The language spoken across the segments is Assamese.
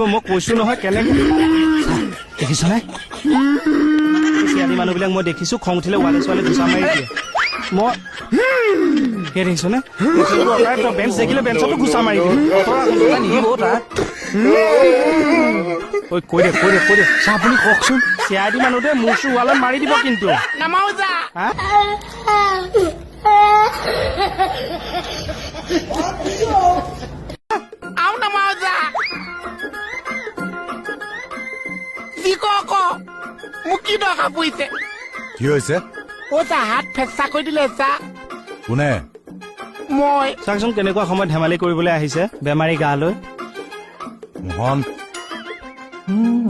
মই কৈছো নহয় কেনেকে দেখিছ নাই চিয়াৰী মানুহবিলাক মই দেখিছো খং উঠিলে ৱালে ছোৱালে ঘুচা মাৰি দিয়ে মই সেই দেখিছ নে বেঞ্চ দেখিলে বেঞ্চতো ঘুচা মাৰি দিয়ে কৈ দে আপুনি কওকচোন চিয়াৰী মানুহটোৱে মোৰ চোৰ ৱালত মাৰি দিব কিন্তু মোক কি দৰকাৰ পৰিছে কি হৈছে হাত ফেঁচা কৰি দিলে কোনে মই চাওকচোন কেনেকুৱা সময়ত ধেমালি কৰিবলৈ আহিছে বেমাৰী গা লৈ মোহন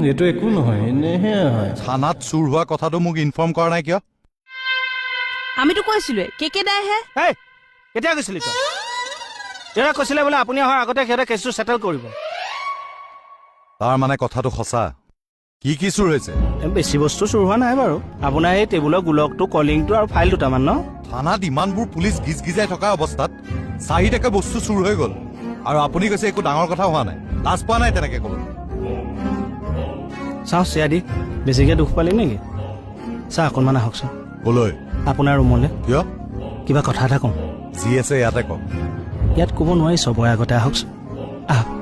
এইটো একো নহয় এনেহে হয় থানাত চুৰ হোৱা কথাটো মোক ইনফৰ্ম কৰা নাই কিয় আমিতো কৈছিলো কে দাইহে কেতিয়া কৈছিলি তই তেওঁ কৈছিলে বোলে আপুনি অহাৰ আগতে সিহঁতে কেছটো চেটেল কৰিব তাৰ মানে কথাটো সঁচা কি চুৰ হৈছে বেছি বস্তু চুৰ হোৱা নাই বাৰু আপোনাৰ এই টেবুলৰ গোলকটো কলিংটো আৰু ফাইল দুটামান ন থানাত ইমানবোৰ পুলিচ গিজগিজাই থকা অৱস্থাত চাৰিটাকে বস্তু চুৰ হৈ গ'ল আৰু আপুনি কৈছে একো ডাঙৰ কথা হোৱা নাই লাজ পোৱা নাই তেনেকে ক'ব চাওঁ চিয়াদি বেছিকে দুখ পালি নেকি চাহ অকণমান আহকচোন ক'লৈ আপোনাৰ ৰুমলৈ কিয় কিবা কথা এটা কওঁ যি আছে ইয়াতে কওক ইয়াত ক'ব নোৱাৰি চবৰে আগতে আহকচোন আহক